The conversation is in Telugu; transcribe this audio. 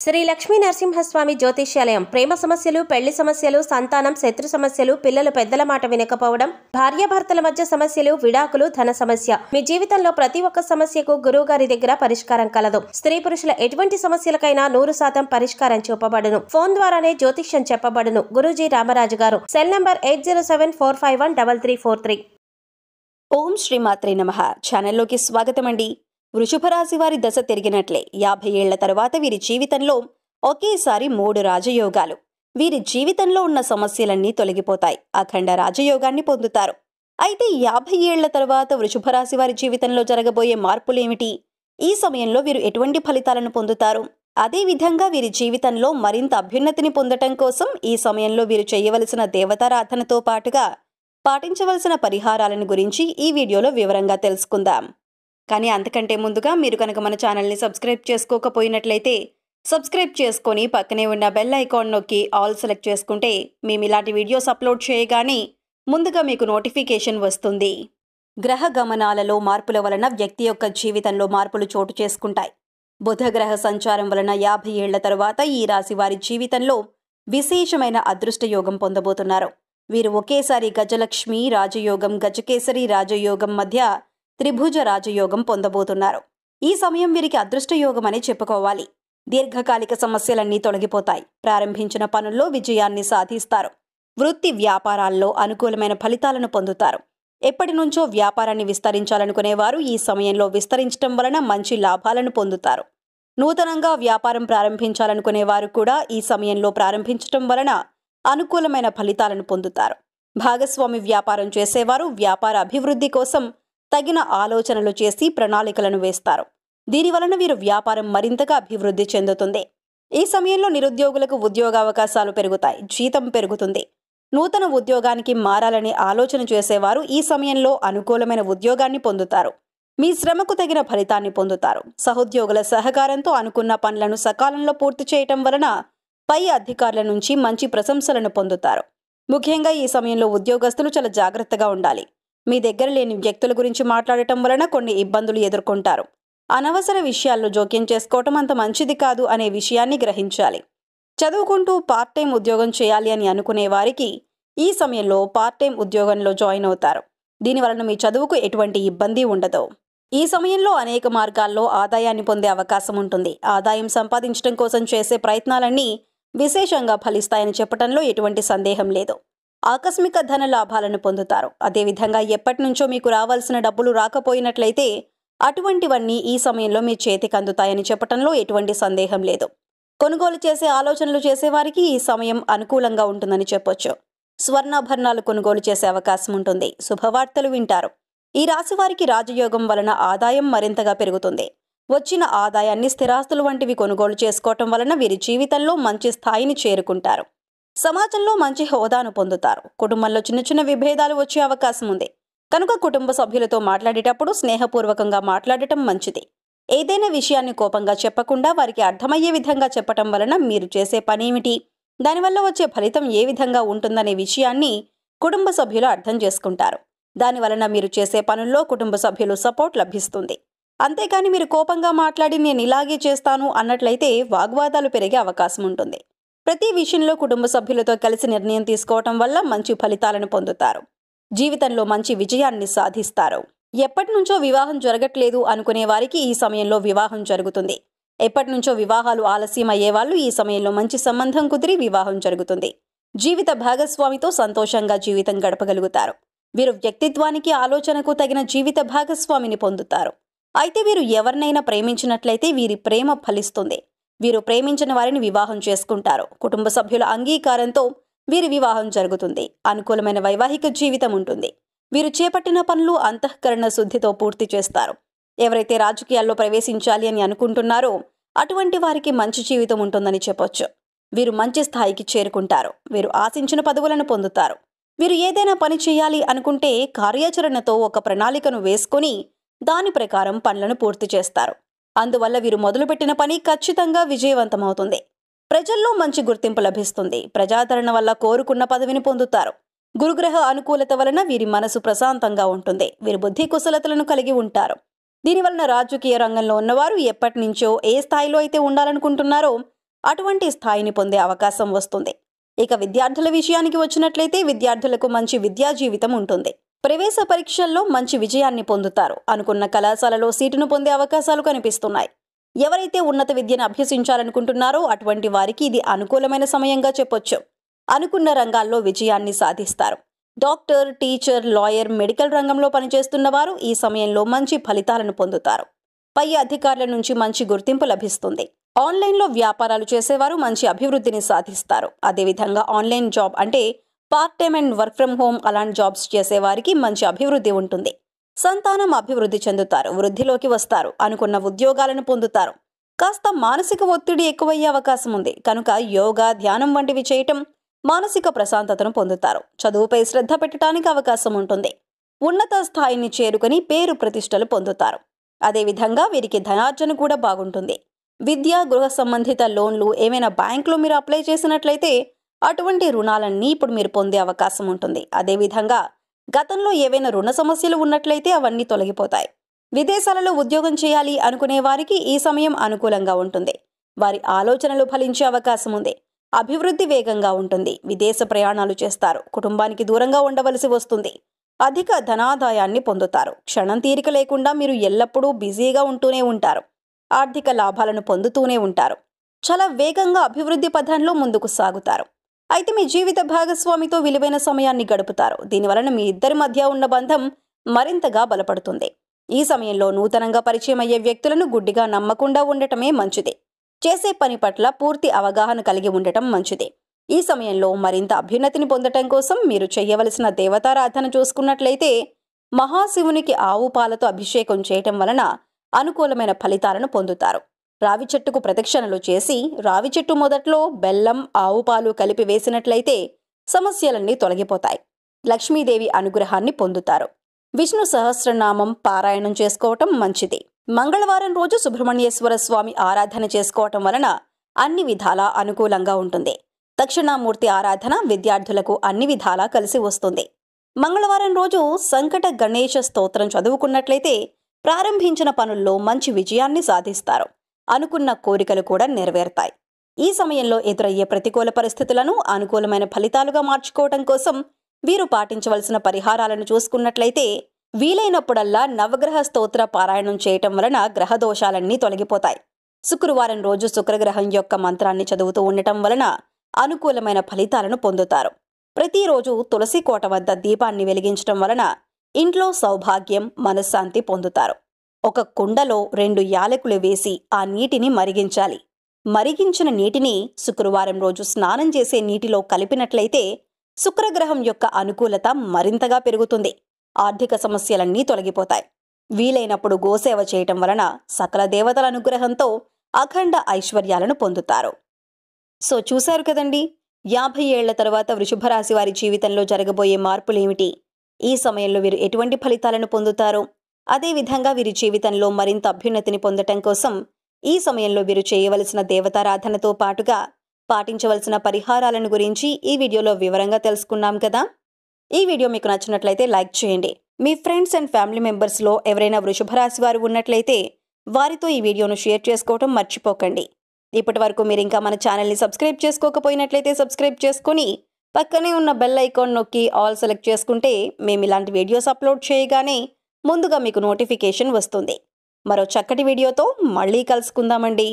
శ్రీ లక్ష్మీ నరసింహస్వామి జ్యోతిష్యాలయం ప్రేమ సమస్యలు, పెళ్లి సమస్యలు, సంతానం, శత్రు సమస్యలు, పిల్లలు పెద్దల మాట వినకపోవడం, భార్యాభర్తల మధ్య సమస్యలు, విడాకులు, ధన సమస్య. మీ జీవితంలో ప్రతి ఒక్క సమస్యకు గురువు గారి దగ్గర పరిష్కారం కలదు. స్త్రీ పురుషుల ఎటువంటి సమస్యలకైనా 100% పరిష్కారం చూపబడును. ఫోన్ ద్వారానే జ్యోతిష్యం చెప్పబడును. గురూజీ రామరాజు గారు. Cell number 8074513343. ఓం శ్రీమాత్రే నమః. ఛానల్లోకి స్వాగతం అండి. వృషభ రాశి వారి దశ తిరిగినట్లే 50 ఏళ్ల తర్వాత వీరి జీవితంలో ఒకేసారి 3 రాజయోగాలు. వీరి జీవితంలో ఉన్న సమస్యలన్నీ తొలగిపోతాయి. అఖండ రాజయోగాన్ని పొందుతారు. అయితే 50 ఏళ్ల తర్వాత వృషభ రాశి వారి జీవితంలో జరగబోయే మార్పులేమిటి? ఈ సమయంలో వీరు ఎటువంటి ఫలితాలను పొందుతారు? అదేవిధంగా వీరి జీవితంలో మరింత అభ్యున్నతిని పొందటం కోసం ఈ సమయంలో వీరు చేయవలసిన దేవతారాధనతో పాటుగా పాటించవలసిన పరిహారాలను గురించి ఈ వీడియోలో వివరంగా తెలుసుకుందాం. కానీ అంతకంటే ముందుగా మీరు కనుక మన ఛానల్ని సబ్స్క్రైబ్ చేసుకోకపోయినట్లయితే సబ్స్క్రైబ్ చేసుకొని పక్కనే ఉన్న బెల్ ఐకాన్ నొక్కి ఆల్ సెలెక్ట్ చేసుకుంటే మేము ఇలాంటి వీడియోస్ అప్లోడ్ చేయగానే ముందుగా మీకు నోటిఫికేషన్ వస్తుంది. గ్రహ గమనాలలో మార్పుల వలన వ్యక్తి యొక్క జీవితంలో మార్పులు చోటు చేసుకుంటాయి. బుధ గ్రహ సంచారం వలన 50 ఏళ్ల తరువాత ఈ రాశి వారి జీవితంలో విశేషమైన అదృష్ట యోగం పొందబోతున్నారు. వీరు ఒకేసారి గజలక్ష్మి రాజయోగం, గజకేసరి రాజయోగం మధ్య త్రిభుజ రాజయోగం పొందబోతున్నారు. ఈ సమయం వీరికి అదృష్ట యోగం అని చెప్పుకోవాలి. దీర్ఘకాలిక సమస్యలన్నీ తొలగిపోతాయి. ప్రారంభించిన పనుల్లో విజయాన్ని సాధిస్తారు. వృత్తి వ్యాపారాల్లో అనుకూలమైన ఫలితాలను పొందుతారు. ఎప్పటి నుంచో వ్యాపారాన్ని విస్తరించాలనుకునేవారు ఈ సమయంలో విస్తరించడం వలన మంచి లాభాలను పొందుతారు. నూతనంగా వ్యాపారం ప్రారంభించాలనుకునేవారు కూడా ఈ సమయంలో ప్రారంభించడం వలన అనుకూలమైన ఫలితాలను పొందుతారు. భాగస్వామి వ్యాపారం చేసేవారు వ్యాపార అభివృద్ధి కోసం తగిన ఆలోచనలు చేసి ప్రణాళికలను వేస్తారు. దీనివలన వీరు వ్యాపారం మరింతగా అభివృద్ధి చెందుతుంది. ఈ సమయంలో నిరుద్యోగులకు ఉద్యోగావకాశాలు పెరుగుతాయి. జీతం పెరుగుతుంది. నూతన ఉద్యోగానికి మారాలని ఆలోచన చేసేవారు ఈ సమయంలో అనుకూలమైన ఉద్యోగాన్ని పొందుతారు. మీ శ్రమకు తగిన ఫలితాన్ని పొందుతారు. సహోద్యోగుల సహకారంతో అనుకున్న పనులను సకాలంలో పూర్తి చేయటం వలన పై అధికారుల నుంచి మంచి ప్రశంసలను పొందుతారు. ముఖ్యంగా ఈ సమయంలో ఉద్యోగస్తులు చాలా జాగ్రత్తగా ఉండాలి. మీ దగ్గర లేని వ్యక్తుల గురించి మాట్లాడటం వలన కొన్ని ఇబ్బందులు ఎదుర్కొంటారు. అనవసర విషయాల్లో జోక్యం చేసుకోవటం అంత మంచిది కాదు అనే విషయాన్ని గ్రహించాలి. చదువుకుంటూ పార్ట్ టైం ఉద్యోగం చేయాలి అని అనుకునే వారికి ఈ సమయంలో పార్ట్ టైం ఉద్యోగంలో జాయిన్ అవుతారు. దీనివలన మీ చదువుకు ఎటువంటి ఇబ్బంది ఉండదు. ఈ సమయంలో అనేక మార్గాల్లో ఆదాయాన్ని పొందే అవకాశం ఉంటుంది. ఆదాయం సంపాదించడం కోసం చేసే ప్రయత్నాలన్నీ విశేషంగా ఫలిస్తాయని చెప్పడంలో ఎటువంటి సందేహం లేదు. ఆకస్మిక ధన లాభాలను పొందుతారు. అదేవిధంగా ఎప్పటి నుంచో మీకు రావాల్సిన డబ్బులు రాకపోయినట్లయితే అటువంటివన్నీ ఈ సమయంలో మీ చేతికి అందుతాయని చెప్పడంలో ఎటువంటి సందేహం లేదు. కొనుగోలు చేసే ఆలోచనలు చేసేవారికి ఈ సమయం అనుకూలంగా ఉంటుందని చెప్పొచ్చు. స్వర్ణాభరణాలు కొనుగోలు చేసే అవకాశం ఉంటుంది. శుభవార్తలు వింటారు. ఈ రాశి వారికి రాజయోగం వలన ఆదాయం మరింతగా పెరుగుతుంది. వచ్చిన ఆదాయాన్ని స్థిరాస్తులు వంటివి కొనుగోలు చేసుకోవటం వలన వీరి జీవితంలో మంచి స్థాయిని చేరుకుంటారు. సమాజంలో మంచి హోదాను పొందుతారు. కుటుంబంలో చిన్న చిన్న విభేదాలు వచ్చే అవకాశం ఉంది. కనుక కుటుంబ సభ్యులతో మాట్లాడేటప్పుడు స్నేహపూర్వకంగా మాట్లాడటం మంచిది. ఏదైనా విషయాన్ని కోపంగా చెప్పకుండా వారికి అర్థమయ్యే విధంగా చెప్పటం వలన మీరు చేసే పనేమిటి, దానివల్ల వచ్చే ఫలితం ఏ విధంగా ఉంటుందనే విషయాన్ని కుటుంబ సభ్యులు అర్థం చేసుకుంటారు. దానివలన మీరు చేసే పనుల్లో కుటుంబ సభ్యులు సపోర్ట్ లభిస్తుంది. అంతేకాని మీరు కోపంగా మాట్లాడి నేను ఇలాగే చేస్తాను అన్నట్లయితే వాగ్వాదాలు పెరిగే అవకాశం ఉంటుంది. ప్రతి విషయంలో కుటుంబ సభ్యులతో కలిసి నిర్ణయం తీసుకోవటం వల్ల మంచి ఫలితాలను పొందుతారు. జీవితంలో మంచి విజయాన్ని సాధిస్తారు. ఎప్పటి నుంచో వివాహం జరగట్లేదు అనుకునే వారికి ఈ సమయంలో వివాహం జరుగుతుంది. ఎప్పటి నుంచో వివాహాలు ఆలస్యం అయ్యే వాళ్ళు ఈ సమయంలో మంచి సంబంధం కుదిరి వివాహం జరుగుతుంది. జీవిత భాగస్వామితో సంతోషంగా జీవితం గడపగలుగుతారు. వీరు వ్యక్తిత్వానికి ఆలోచనకు తగిన జీవిత భాగస్వామిని పొందుతారు. అయితే వీరు ఎవరినైనా ప్రేమించినట్లయితే వీరి ప్రేమ ఫలిస్తుంది. వీరు ప్రేమించిన వారిని వివాహం చేసుకుంటారు. కుటుంబ సభ్యుల అంగీకారంతో వీరి వివాహం జరుగుతుంది. అనుకూలమైన వైవాహిక జీవితం ఉంటుంది. వీరు చేపట్టిన పనులు అంతఃకరణ శుద్ధితో పూర్తి చేస్తారు. ఎవరైతే రాజకీయాల్లో ప్రవేశించాలి అని అనుకుంటున్నారో అటువంటి వారికి మంచి జీవితం ఉంటుందని చెప్పొచ్చు. వీరు మంచి స్థాయికి చేరుకుంటారు. వీరు ఆశించిన పదవులను పొందుతారు. వీరు ఏదైనా పని చేయాలి అనుకుంటే కార్యాచరణతో ఒక ప్రణాళికను వేసుకొని దాని ప్రకారం పనులను పూర్తి చేస్తారు. అందువల్ల వీరు మొదలుపెట్టిన పని ఖచ్చితంగా విజయవంతమవుతుంది. ప్రజల్లో మంచి గుర్తింపు లభిస్తుంది. ప్రజాదరణ వల్ల కోరుకున్న పదవిని పొందుతారు. గురుగ్రహ అనుకూలత వలన వీరి మనసు ప్రశాంతంగా ఉంటుంది. వీరు బుద్ధి కుశలతలను కలిగి ఉంటారు. దీనివలన రాజకీయ రంగంలో ఉన్నవారు ఎప్పటి నుంచో ఏ స్థాయిలో అయితే ఉండాలనుకుంటున్నారో అటువంటి స్థాయిని పొందే అవకాశం వస్తుంది. ఇక విద్యార్థుల విషయానికి వచ్చినట్లయితే విద్యార్థులకు మంచి విద్యా జీవితం ఉంటుంది. ప్రవేశ పరీక్షల్లో మంచి విజయాన్ని పొందుతారు. అనుకున్న కళాశాలలో సీటును పొందే అవకాశాలు కనిపిస్తున్నాయి. ఎవరైతే ఉన్నత విద్యను అభ్యసించాలనుకుంటున్నారో అటువంటి వారికి ఇది అనుకూలమైన సమయంగా చెప్పొచ్చు. అనుకున్న రంగాల్లో విజయాన్ని సాధిస్తారు. డాక్టర్, టీచర్, లాయర్, మెడికల్ రంగంలో పనిచేస్తున్న వారు ఈ సమయంలో మంచి ఫలితాలను పొందుతారు. పై అధికారుల నుంచి మంచి గుర్తింపు లభిస్తుంది. ఆన్లైన్లో వ్యాపారాలు చేసేవారు మంచి అభివృద్ధిని సాధిస్తారు. అదేవిధంగా ఆన్లైన్ జాబ్ అంటే part time and work from home అలాంటి జాబ్స్ చేసేవారికి మంచి అభివృద్ధి ఉంటుంది. సంతానం అభివృద్ధి చెందుతారు. వృద్ధిలోకి వస్తారు. అనుకున్న ఉద్యోగాలను పొందుతారు. కాస్త మానసిక ఒత్తిడి ఎక్కువయ్యే అవకాశం ఉంది. కనుక యోగా, ధ్యానం వంటివి చేయటం మానసిక ప్రశాంతతను పొందుతారు. చదువుపై శ్రద్ధ పెట్టడానికి అవకాశం ఉంటుంది. ఉన్నత స్థాయిని చేరుకుని పేరు ప్రతిష్టలు పొందుతారు. అదేవిధంగా వీరికి ధనార్జన కూడా బాగుంటుంది. విద్య, గృహ సంబంధిత లోన్లు ఏమైనా బ్యాంకులో మీరు అప్లై చేసినట్లయితే అటువంటి రుణాలన్నీ ఇప్పుడు మీరు పొందే అవకాశం ఉంటుంది. అదేవిధంగా గతంలో ఏవైనా రుణ సమస్యలు ఉన్నట్లయితే అవన్నీ తొలగిపోతాయి. విదేశాలలో ఉద్యోగం చేయాలి అనుకునే వారికి ఈ సమయం అనుకూలంగా ఉంటుంది. వారి ఆలోచనలు ఫలించే అవకాశం ఉంది. అభివృద్ధి వేగంగా ఉంటుంది. విదేశ ప్రయాణాలు చేస్తారు. కుటుంబానికి దూరంగా ఉండవలసి వస్తుంది. అధిక ధనాదాయాన్ని పొందుతారు. క్షణం తీరిక లేకుండా మీరు ఎల్లప్పుడూ బిజీగా ఉంటూనే ఉంటారు. ఆర్థిక లాభాలను పొందుతూనే ఉంటారు. చాలా వేగంగా అభివృద్ధి పథంలో ముందుకు సాగుతారు. అయితే మీ జీవిత భాగస్వామితో విలువైన సమయాన్ని గడుపుతారు. దీనివలన మీ ఇద్దరి మధ్య ఉన్న బంధం మరింతగా బలపడుతుంది. ఈ సమయంలో నూతనంగా పరిచయం అయ్యే వ్యక్తులను గుడ్డిగా నమ్మకుండా ఉండటమే మంచిది. చేసే పని పట్ల పూర్తి అవగాహన కలిగి ఉండటం మంచిది. ఈ సమయంలో మరింత అభ్యున్నతిని పొందటం కోసం మీరు చేయవలసిన దేవతారాధన చూసుకున్నట్లయితే మహాశివునికి ఆవు పాలతో అభిషేకం చేయటం వలన అనుకూలమైన ఫలితాలను పొందుతారు. రావి చెట్టుకు ప్రదక్షిణలు చేసి రావి చెట్టు మొదట్లో బెల్లం, ఆవు పాలు కలిపి వేసినట్లయితే సమస్యలన్నీ తొలగిపోతాయి. లక్ష్మీదేవి అనుగ్రహాన్ని పొందుతారు. విష్ణు సహస్రనామం పారాయణం చేసుకోవటం మంచిది. మంగళవారం రోజు సుబ్రహ్మణ్యేశ్వర స్వామి ఆరాధన చేసుకోవటం వలన అన్ని విధాలా అనుకూలంగా ఉంటుంది. దక్షిణామూర్తి ఆరాధన విద్యార్థులకు అన్ని విధాలా కలిసి వస్తుంది. మంగళవారం రోజు సంకట గణేశ స్తోత్రం చదువుకున్నట్లయితే ప్రారంభించిన పనుల్లో మంచి విజయాన్ని సాధిస్తారు. అనుకున్న కోరికలు కూడా నెరవేరుతాయి. ఈ సమయంలో ఎదురయ్యే ప్రతికూల పరిస్థితులను అనుకూలమైన ఫలితాలుగా మార్చుకోవటం కోసం వీరు పాటించవలసిన పరిహారాలను చూసుకున్నట్లయితే వీలైనప్పుడల్లా నవగ్రహ స్తోత్ర పారాయణం చేయటం వలన గ్రహ దోషాలన్నీ తొలగిపోతాయి. శుక్రవారం రోజు శుక్రగ్రహం యొక్క మంత్రాన్ని చదువుతూ ఉండటం వలన అనుకూలమైన ఫలితాలను పొందుతారు. ప్రతిరోజు తులసి కోట వద్ద దీపాన్ని వెలిగించటం వలన ఇంట్లో సౌభాగ్యం, మనశ్శాంతి పొందుతారు. ఒక కుండలో 2 యాలకులు వేసి ఆ నీటిని మరిగించాలి. మరిగించిన నీటిని శుక్రవారం రోజు స్నానం చేసే నీటిలో కలిపినట్లయితే శుక్రగ్రహం యొక్క అనుకూలత మరింతగా పెరుగుతుంది. ఆర్థిక సమస్యలన్నీ తొలగిపోతాయి. వీలైనప్పుడు గోసేవ చేయటం వలన సకల దేవతల అనుగ్రహంతో అఖండ ఐశ్వర్యాలను పొందుతారు. సో చూశారు కదండి, 50 ఏళ్ల తర్వాత వృషభ రాశి వారి జీవితంలో జరగబోయే మార్పులేమిటి, ఈ సమయంలో వీరు ఎటువంటి ఫలితాలను పొందుతారు, అదేవిధంగా వీరి జీవితంలో మరింత అభ్యున్నతిని పొందటం కోసం ఈ సమయంలో వీరు చేయవలసిన దేవతారాధనతో పాటుగా పాటించవలసిన పరిహారాలను గురించి ఈ వీడియోలో వివరంగా తెలుసుకున్నాం కదా. ఈ వీడియో మీకు నచ్చినట్లయితే లైక్ చేయండి. మీ ఫ్రెండ్స్ అండ్ ఫ్యామిలీ మెంబర్స్లో ఎవరైనా వృషభ రాశి వారు ఉన్నట్లయితే వారితో ఈ వీడియోను షేర్ చేసుకోవడం మర్చిపోకండి. ఇప్పటి వరకు మీరు ఇంకా మన ఛానల్ని సబ్స్క్రైబ్ చేసుకోకపోయినట్లయితే సబ్స్క్రైబ్ చేసుకుని పక్కనే ఉన్న బెల్ ఐకాన్ నొక్కి ఆల్ సెలెక్ట్ చేసుకుంటే మేము ఇలాంటి వీడియోస్ అప్లోడ్ చేయగానే ముందుగా మీకు నోటిఫికేషన్ వస్తుంది. మరో చక్కటి వీడియోతో మళ్ళీ కలుసుకుందామండి.